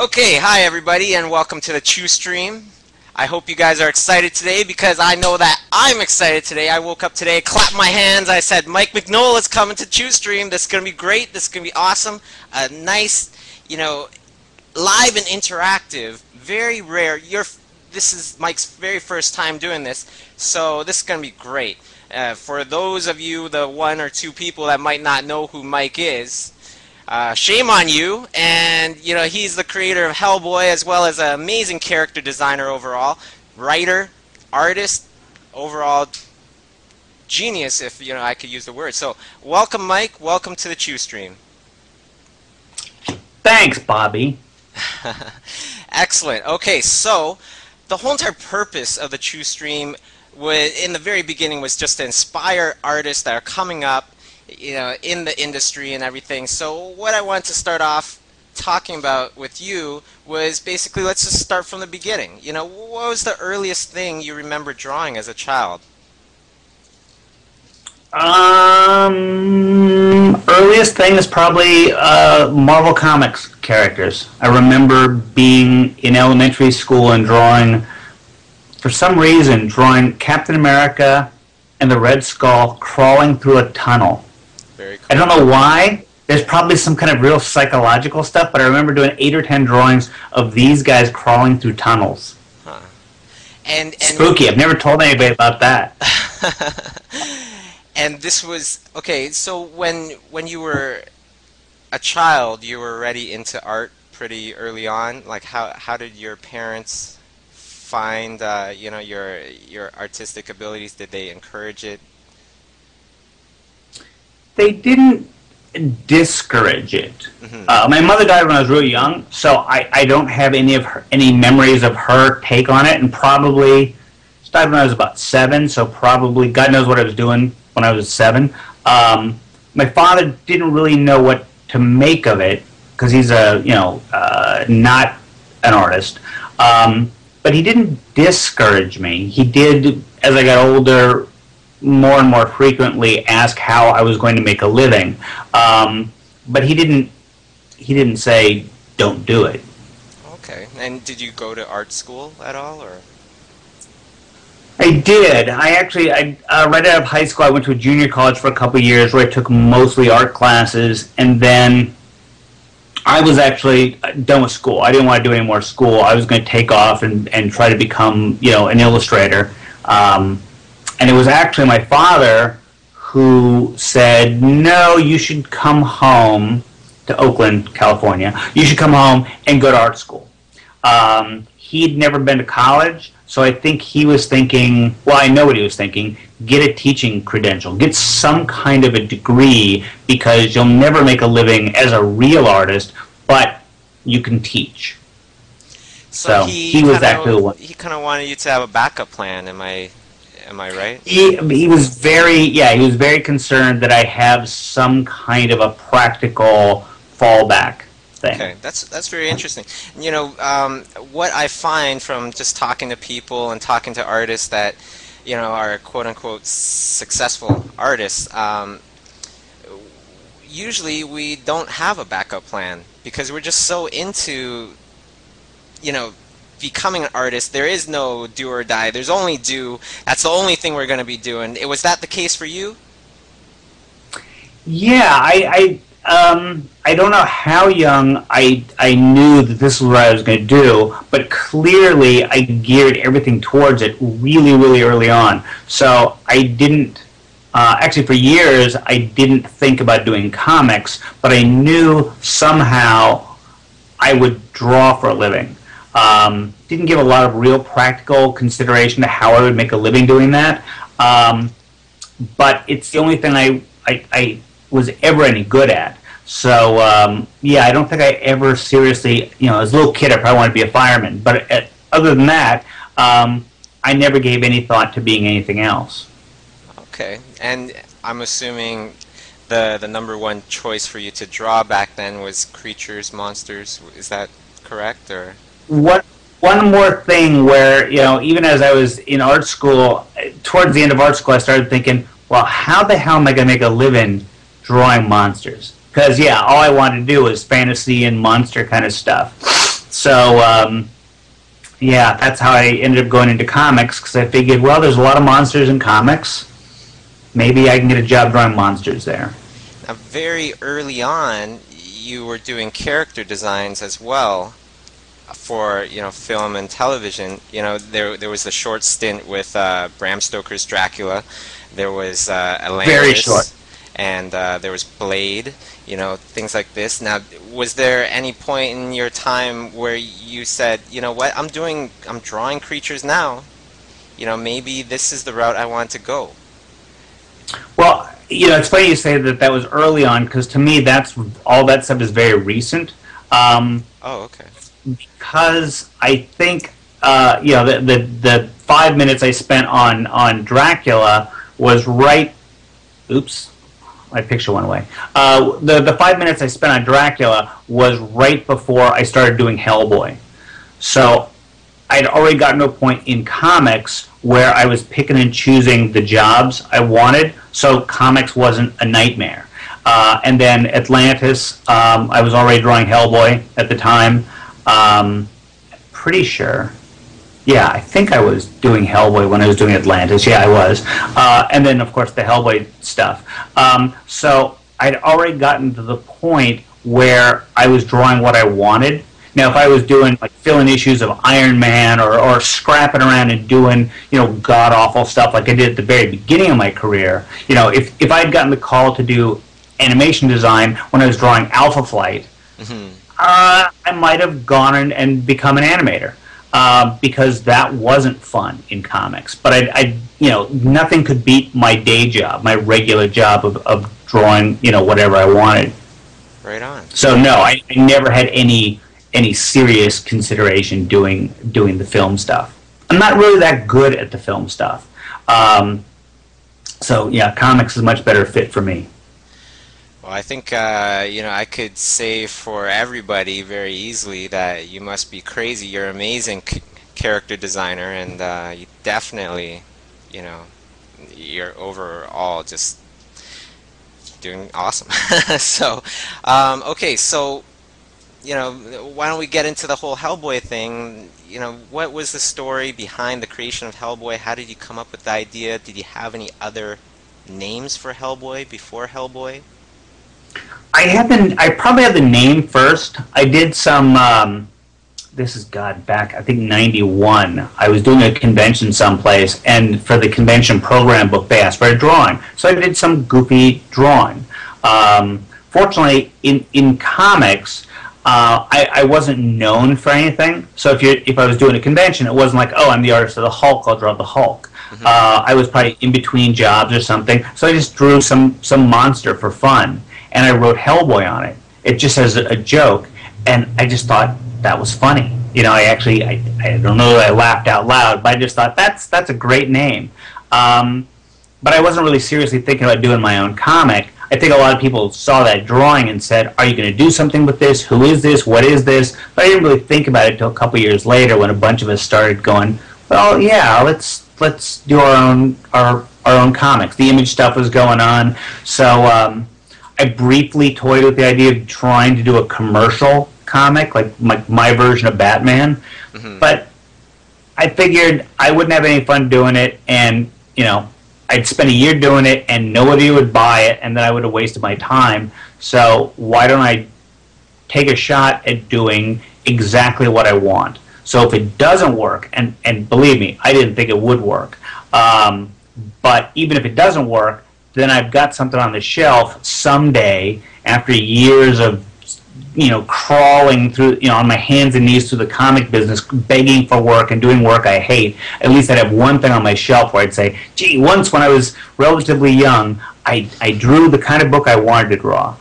Okay, hi everybody and welcome to the Chew Stream. I hope you guys are excited today because I know that I'm excited today. I woke up today, clapped my hands, I said, Mike Mignola is coming to Chew Stream. This is going to be great, this is going to be awesome. A nice, live and interactive, very rare. This is Mike's very first time doing this, so this is going to be great. For those of you, the one or two people that might not know who Mike is, shame on you. And he's the creator of Hellboy, as well as an amazing character designer overall, writer, artist, overall genius, if I could use the word. So welcome, Mike. Welcome to the Chew Stream. Thanks, Bobby. Excellent. Okay, so the whole entire purpose of the Chew Stream in the very beginning was just to inspire artists that are coming up in the industry and everything. So what I wanted to start off talking about with you was basically, let's just start from the beginning. What was the earliest thing you remember drawing as a child? Earliest thing is probably Marvel Comics characters. I remember being in elementary school and for some reason, drawing Captain America and the Red Skull crawling through a tunnel. Very cool. I don't know why. There's probably some kind of real psychological stuff, but I remember doing 8 or 10 drawings of these guys crawling through tunnels. Huh. And spooky. I've never told anybody about that. And this was okay. So when you were a child, you were already into art pretty early on. Like how did your parents find your artistic abilities? Did they encourage it? They didn't discourage it. Mm-hmm. My mother died when I was really young, so I don't have any memories of her take on it, and probably she died when I was about 7, so probably God knows what I was doing when I was 7. My father didn't really know what to make of it because he's not an artist, but he didn't discourage me. He did, as I got older, more and more frequently ask how I was going to make a living, but he didn't say don't do it. Okay. And did you go to art school at all, or? I did. right out of high school, I went to a junior college for a couple of years where I took mostly art classes, and then I was actually done with school. I didn't want to do any more school. I was going to take off and try to become an illustrator. And it was actually my father who said, no, you should come home to Oakland, California. You should come home and go to art school. He'd never been to college, so I think he was thinking, well, I know what he was thinking, get a teaching credential, get some kind of a degree, because you'll never make a living as a real artist, but you can teach. So he was actually the one. He kind of wanted you to have a backup plan, am I right? He was very concerned that I have some kind of a practical fallback thing. Okay, that's very interesting. What I find from just talking to people and talking to artists that are quote unquote successful artists, usually we don't have a backup plan because we're just so into becoming an artist. There is no do or die. There's only do. That's the only thing we're going to be doing. Was that the case for you? Yeah, I don't know how young I knew that this was what I was going to do, but clearly I geared everything towards it really, really early on. So I didn't, actually for years, I didn't think about doing comics, but I knew somehow I would draw for a living. Didn't give a lot of real practical consideration to how I would make a living doing that, but it's the only thing I was ever any good at. So yeah, I don't think I ever seriously, as a little kid I probably wanted to be a fireman, but other than that, I never gave any thought to being anything else. Okay, and I'm assuming the number one choice for you to draw back then was creatures, monsters. Is that correct, or? One more thing where, even as I was in art school, towards the end of art school, I started thinking, well, how the hell am I going to make a living drawing monsters? Because, yeah, all I wanted to do was fantasy and monster kind of stuff. So, yeah, that's how I ended up going into comics, because I figured, well, there's a lot of monsters in comics. Maybe I can get a job drawing monsters there. Now, very early on, you were doing character designs as well for, you know, film and television. You know, there was the short stint with Bram Stoker's Dracula. There was Atlantis. Very short. And there was Blade, you know, things like this. Now, was there any point in your time where you said, you know what, I'm drawing creatures now, you know, maybe this is the route I want to go? Well, you know, it's funny you say that was early on, because to me, all that stuff is very recent. Oh, okay. Because I think, you know, the 5 minutes I spent on Dracula was right. Oops. My picture went away. The 5 minutes I spent on Dracula was right before I started doing Hellboy. So I'd already gotten to a point in comics where I was picking and choosing the jobs I wanted, so comics wasn't a nightmare. And then Atlantis, I was already drawing Hellboy at the time. Pretty sure. Yeah, I think I was doing Hellboy when I was doing Atlantis. Yeah, I was. And then, of course, the Hellboy stuff. So I'd already gotten to the point where I was drawing what I wanted. Now, if I was doing, like, fill-in issues of Iron Man or scrapping around and doing, you know, god-awful stuff like I did at the very beginning of my career, you know, if I had gotten the call to do animation design when I was drawing Alpha Flight, I might have gone and become an animator. Because that wasn't fun in comics. But I, you know, nothing could beat my day job, my regular job of drawing, you know, whatever I wanted. Right on. So no, I never had any serious consideration doing the film stuff. I'm not really that good at the film stuff. So yeah, comics is a much better fit for me. Well, I think, you know, I could say for everybody very easily that you must be crazy. You're an amazing character designer, and you definitely, you know, you're overall just doing awesome. So, okay, so, you know, why don't we get into the whole Hellboy thing? You know, what was the story behind the creation of Hellboy? How did you come up with the idea? Did you have any other names for Hellboy before Hellboy? I probably had the name first. I did some, this is, God, back, I think, 91. I was doing a convention someplace, and for the convention program book, they asked for a drawing. So I did some goofy drawing. Fortunately, in comics, I wasn't known for anything. So if I was doing a convention, it wasn't like, oh, I'm the artist of the Hulk, I'll draw the Hulk. I was probably in between jobs or something, so I just drew some monster for fun. And I wrote Hellboy on it. It just as a joke, and I just thought that was funny. You know, I don't know that I laughed out loud, but I just thought that's a great name. But I wasn't really seriously thinking about doing my own comic. I think a lot of people saw that drawing and said, are you going to do something with this? Who is this? What is this? But I didn't really think about it until a couple years later when a bunch of us started going, well, yeah, let's do our own comics. The Image stuff was going on, so I briefly toyed with the idea of trying to do a commercial comic, like my version of Batman. But I figured I wouldn't have any fun doing it, and, you know, I'd spend a year doing it, and nobody would buy it, and then I would have wasted my time. So why don't I take a shot at doing exactly what I want? So if it doesn't work, and believe me, I didn't think it would work, but even if it doesn't work, then I've got something on the shelf someday after years of, you know, crawling through, you know, on my hands and knees through the comic business, begging for work and doing work I hate. At least I'd have one thing on my shelf where I'd say, gee, once when I was relatively young, I drew the kind of book I wanted to draw.